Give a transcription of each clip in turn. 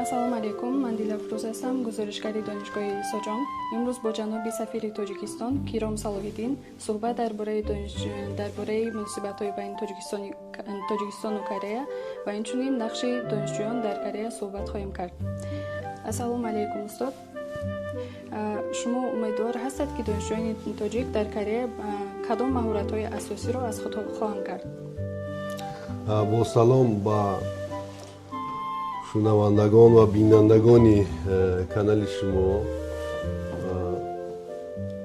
ассалому алайкум. Ман Дилафрӯз ҳастам, гузоришгари донишгоҳи Соҷон. Имрӯз бо ҷаноби сафири Тоҷикистон Киром Салоҳиддин суҳбат дар бораи муносибатҳои байни Тоҷикистону Корея ва инчунин нақши донишҷӯён дар Корея суҳбат хоҳем кард. Ассалому алайкум устод. шумо умедвор ҳастед ки донишҷӯёни тоҷик дар Корея кадом маҳоратҳои асосиро аз худ хоҳанд кард? бо салом ба шунавандагон ва бинандагони канали шумо.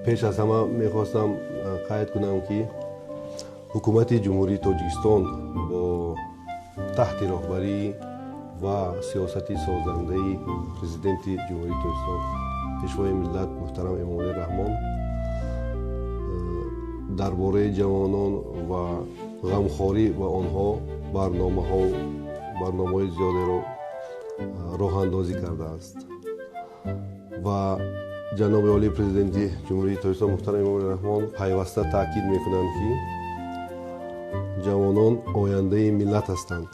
пеш аз ҳама мехостам қайд кунам ки ҳукумати ҷумҳурии Тоҷикистон бо таҳти роҳбарӣ ва сиёсати созандаи президенти ҷумҳурии Тоҷикистон пешвои миллат муҳтарам Эмомалӣ Раҳмон дар бораи ҷавонон ва ғамхорӣ ва онҳо барномаҳои зиёдеро роҳандозӣ кардааст ва ҷаноби олии президенти ҷумҳурии Тоҷикистон муҳтарам Эмомалӣ Раҳмон пайваста таъкид мекунанд ки ҷавонон ояндаи миллат ҳастанд.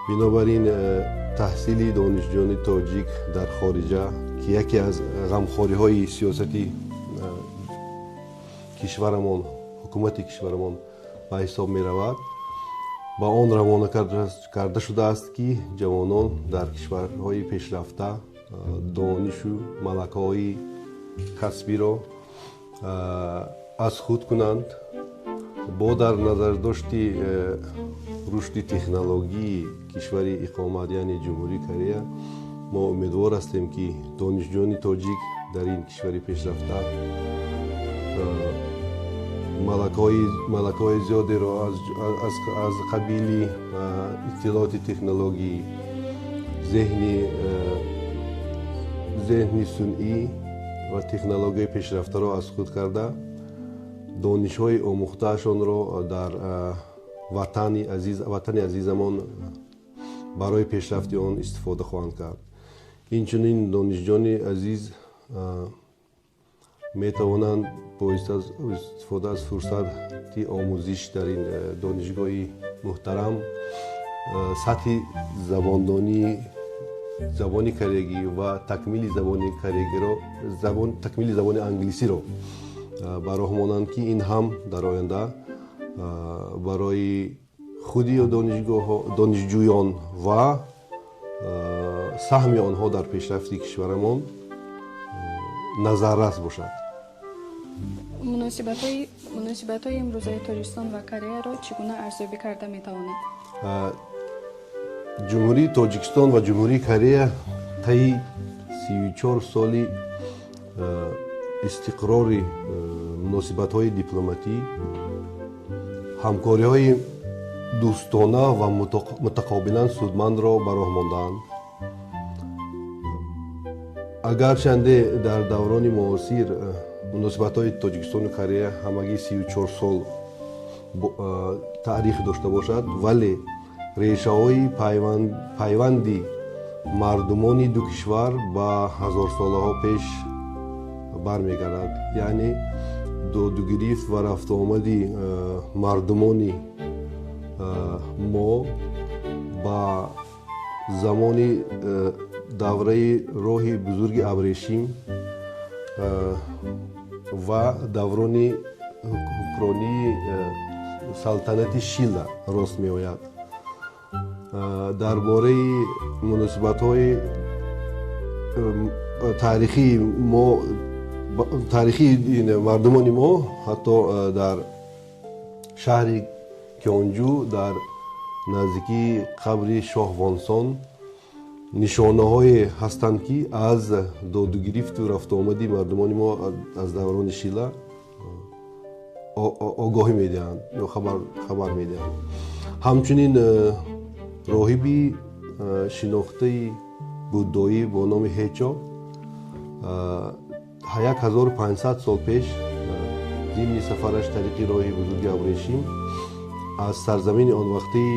бинобар ин таҳсили донишҷӯёни тоҷик дар хориҷа ки яке аз ғамхориҳои сиёсати кишварамон, ҳукумати кишварамон ба ҳисоб меравад, ба он равона карда шудааст ки ҷавонон дар кишварҳои пешрафта донишу малакаҳои касбиро аз худ кунанд. бо дар назардошти рушди технологии кишвари иқомат яъне ҷумҳурии Корея, мо умедвор ҳастем ки донишҷӯёни тоҷик дар ин кишвари пешрафта малакаҳои зиёдеро аз қабили иттилоати технологӣ, зеҳни сунъӣ ва технологияи пешрафтаро аз худ карда, донишҳои омӯхтаашонро дар ватани азизамон барои пешрафти он истифода хоҳанд кард. инчунин донишҷӯёни азиз метавонанд бо истифода аз фурсати омӯзиш дар ин донишгоҳи муҳтарам сатҳи забони кореягӣ ва такмили забони англисиро бароҳмонанд ки ин ҳам дар оянда барои худи донишҷӯён ва саҳми онҳо дар пешрафти кишварамон назаррас бошад. муносибатҳои имрӯзаи Тоҷикистон ва Кореяро чӣ гуна арзёбӣ карда метавонед? ҷумҳурии Тоҷикистон ва ҷумҳурии Корея таи 34 соли истиқрори муносибатҳои дипломатӣ, ҳамкориҳои дӯстона ва мутақобилан судмандро ба роҳ мондаанд. агарчанде дар даврони муосир муносибатҳои Тоҷикистону Корея ҳамагӣ 34 сол таърих дошта бошад, вале решаҳои пайванди мардумони ду кишвар ба ҳазорсолаҳо пеш бармегардад. яъне додугирифт ва рафтуомади мардумони мо ба замони давраи роҳи бузурги Абрешим ва даврони ҳукмронии салтанати Шила рост меояд. дар бораи муносибатҳои таърихии мардумони мо, ҳатто дар шаҳри Кёнҷу дар наздикии қабри Шоҳ Вонсон нишонаҳое ҳастанд ки аз додугирифту рафтуомади мардумони мо аз даврони Шила огоҳӣ медиҳанд ё хабар медиҳанд. ҳамчунин роҳиби шинохтаи буддоӣ бо номи Ҳечо 1500 сол пеш зимни сафараш тариқи роҳи бузурги Абрешим аз сарзамини онвақтии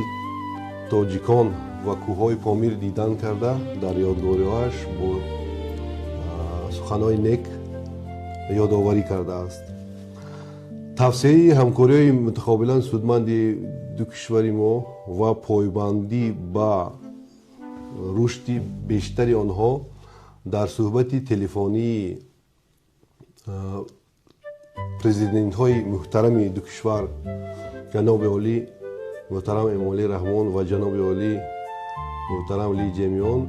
тоҷикон ва кӯҳҳои Помир дидан карда, дар ёдгориҳояш бо суханҳои нек ёдоварӣ кардааст. тавсеяи ҳамкориҳои мутақобилан судманди ду кишвари мо ва пойбандӣ ба рушди бештари онҳо дар суҳбати телефонии президентҳои муҳтарами ду кишвар ҷаноби олӣ муҳтарам Эмомалӣ Раҳмон ва ҷаноби олӣ муҳтарам Ли Ҷемиён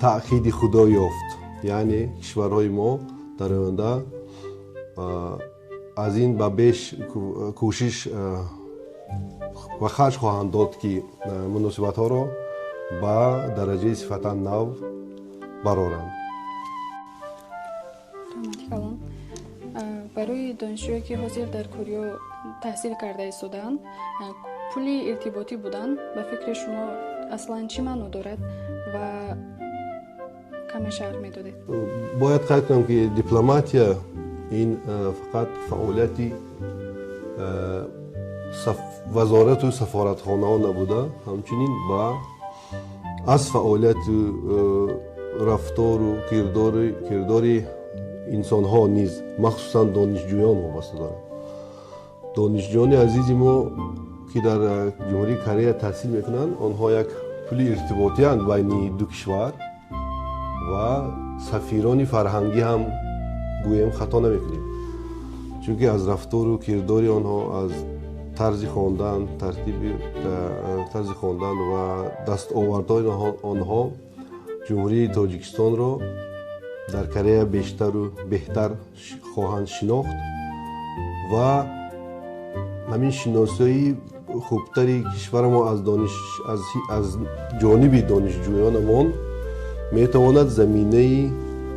таъқиди худо ёфт. Яъне кишварҳои мо дар оянда аз ин ба беш кӯшиш ва харҷ хоҳанд дод, ки муносибатҳоро ба дараҷаи сифатан нав бароранд. барои донишҷӯе ки ҳозир дар Корея таҳсил карда истодаанд, пули иртиботӣ будан ба фикри шумо аслан чӣ маъно дорад ва каме шарҳ медодед? Бояд қайд кунам, ки дипломатия ин фақат фаъолияти вазорату сафоратхонаҳо набуда, ҳамчунин ба аз фаъолияти рафтору кирдори инсонҳо низ махсусан донишҷӯён вобаста дорад. донишҷӯёни азизи мо, ки дар ҷумҳурии Корея таҳсил мекунанд, онҳо як пули иртиботиянд байни ду кишвар ва сафирони фарҳангӣ ҳам гӯем хато намекунем, чунки аз рафтору кирдори онҳо, аз тарзи хондан ва дастовардҳои онҳо ҷумҳурии Тоҷикистонро дар Корея бештару беҳтар хоҳанд шинохт ва ҳамин шиносии хубтари кишвари мо аз ҷониби донишҷӯёнамон метавонад заминаи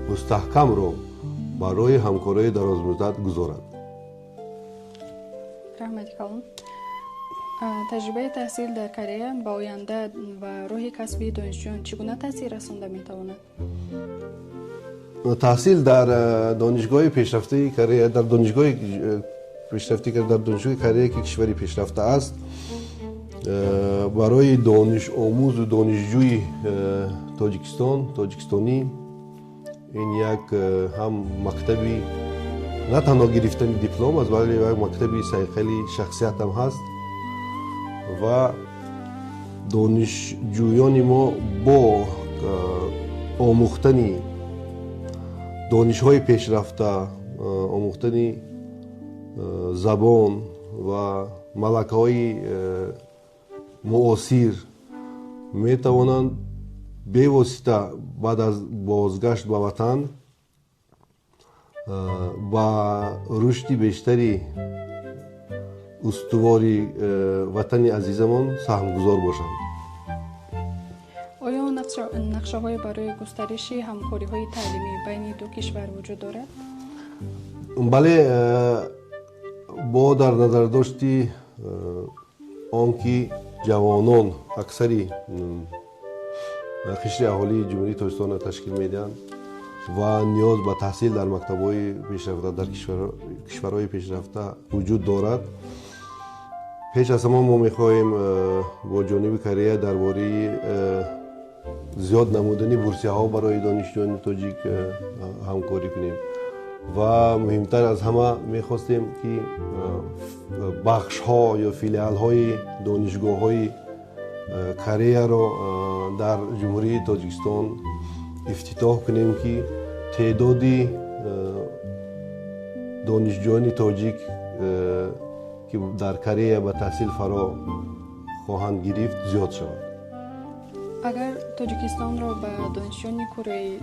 мустаҳкамро барои ҳамкории дарозмуддат гузорад. раҳмати калон. таҷрибаи таҳсил дар Корея ба оянда ва роҳи касби донишҷӯён чӣ гуна таъсир расонда метавонад? таҳсил дар донишгоҳи пешрафтаи Корея, дар донишгоҳи Корея, ки кишвари пешрафта аст, барои донишомӯзу донишҷӯи тоҷикистонӣ ин як ҳам мактаби на танҳо гирифтани диплом аст, бале як мактаби сайқали шахсият ҳам ҳаст ва донишҷӯёни мо бо омӯхтани донишҳои пешрафта, омӯхтани забон ва малакаҳои муосир метавонанд бевосита баъд аз бозгашт ба ватан ба рушди бештари устувори ватани азизамон саҳмгузор бошанд. оё нақшаҳое барои густариши ҳамкориҳои таълимӣ байни ду кишвар вуҷуд дорад? бале, бо дар назардошти он ки ҷавонон аксари қишри аҳолии ҷумҳурии Тоҷикистонро ташкил медиҳанд ва ниёз ба таҳсил дар мактабҳои пешрафта дар кишварҳои пешрафта вуҷуд дорад, пеш аз ҳама мо мехоҳем бо ҷониби Корея дар бораи зиёд намудани бурсияҳо барои донишҷӯёни тоҷик ҳамкорӣ кунем ва муҳимтар аз ҳама мехостем, ки бахшҳо ё филиалҳои донишгоҳҳои Кореяро дар ҷумҳурии Тоҷикистон ифтитоҳ кунем, ки теъдоди донишҷӯёни тоҷик ки дар Корея ба таҳсил фаро хоҳанд гирифт зиёд шавад. агар Тоҷикистонро ба донишҷӯёни Корея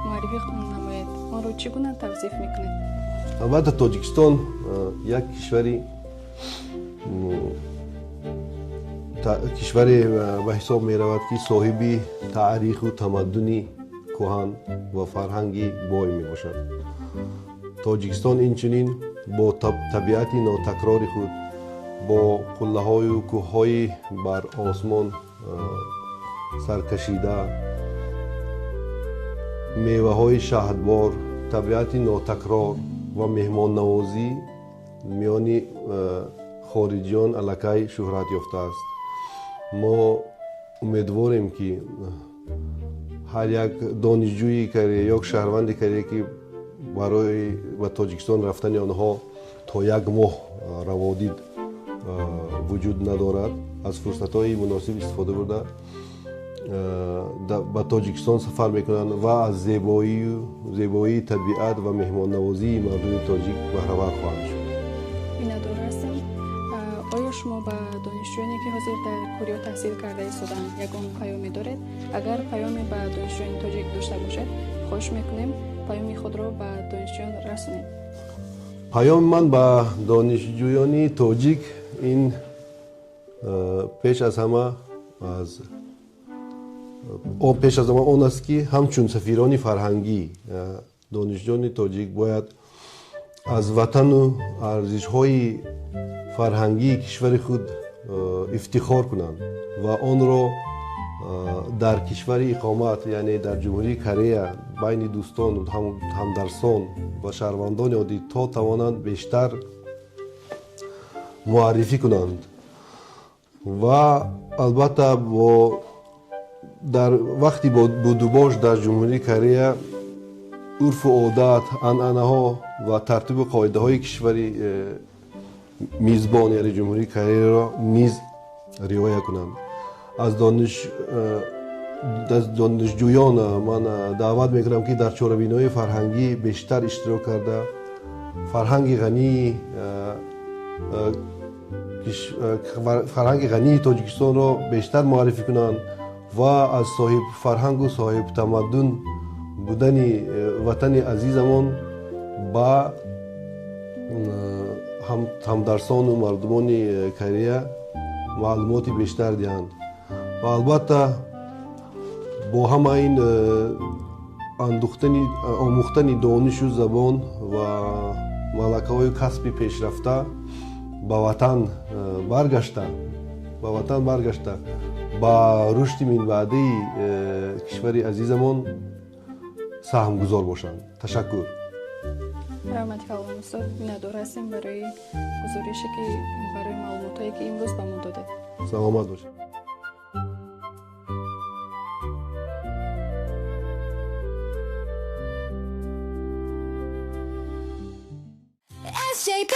муаррифӣ намоед, онро чӣ гуна тавсиф мекунед? албатта Тоҷикистон як кишваре ба ҳисоб меравад, ки соҳиби таъриху тамаддуни кӯҳан ва фарҳанги бой мебошад. Тоҷикистон инчунин бо табиати нотакрори худ, бо қуллаҳою кӯҳҳои бар осмон саркашида, меваҳои шаҳдбор, табиати нотакрор ва меҳмоннавозӣ миёни хориҷиён аллакай шӯҳрат ёфтааст. мо умедворем, ки ҳар як донишҷӯи Корея ё шаҳрванди Корея, ки برای به تاجیکستان رفتن آنها تا 1 ماه روادید وجود ندارد. از فرصت‌های مناسب استفاده برده به تاجیکستان سفر میکنند و از زیبایی طبیعت و مهمان نوازی مردم تاجیک بهره‌ور خواهند شد. بینادار هستم. آیا شما به دانشجویانی که حاضر در کوریا تحصیل کرده ایستادند یگان پیامی دارید؟ اگر پیامی به دانشجویان تاجیک داشته باشد خواهش میکنیم پیامی خود را به دانشجویان رسانید. پیام من به دانشجویان تاجیک این پیش از همه آن است که همچون سفیران فرهنگی دانشجویان تاجیک باید از وطن و ارزش‌های فرهنگی کشور خود افتخار کنند و آن را در کشور اقامت یعنی در جمهوری کره بین دوستان و همدرسان و شهروندان عادی تا توانند بیشتر معرفی کنند و البته در وقتی بودوباش در جمهوری کره عرف و عادت، عنعنه ها و ترتیب قاعده های کشوری میزبان یعنی جمهوری کره را نیز رعایت کنند. از دانشجویان من دعوت میکنم که در چاره‌بینی‌های فرهنگی بیشتر اشتراک کرده فرهنگ غنی تاجیکستان را بیشتر معرفی کنند و از صاحب فرهنگ و صاحب تمدن بودن وطن عزیزمان با همدرسان و مردمان کره معلومات بیشتر دهند و البته با همه این آموختن دانش و زبان و ملکه های کسبی پیشرفته به وطن برگشته با رشد من بعدی کشور عزیزمان سهم گذار باشند. تشکر. رحمت کلام استاد بینادار هستیم برای گزارشی که برای معلوماتایی که امروز به ما داده. سلامت باشید. SJP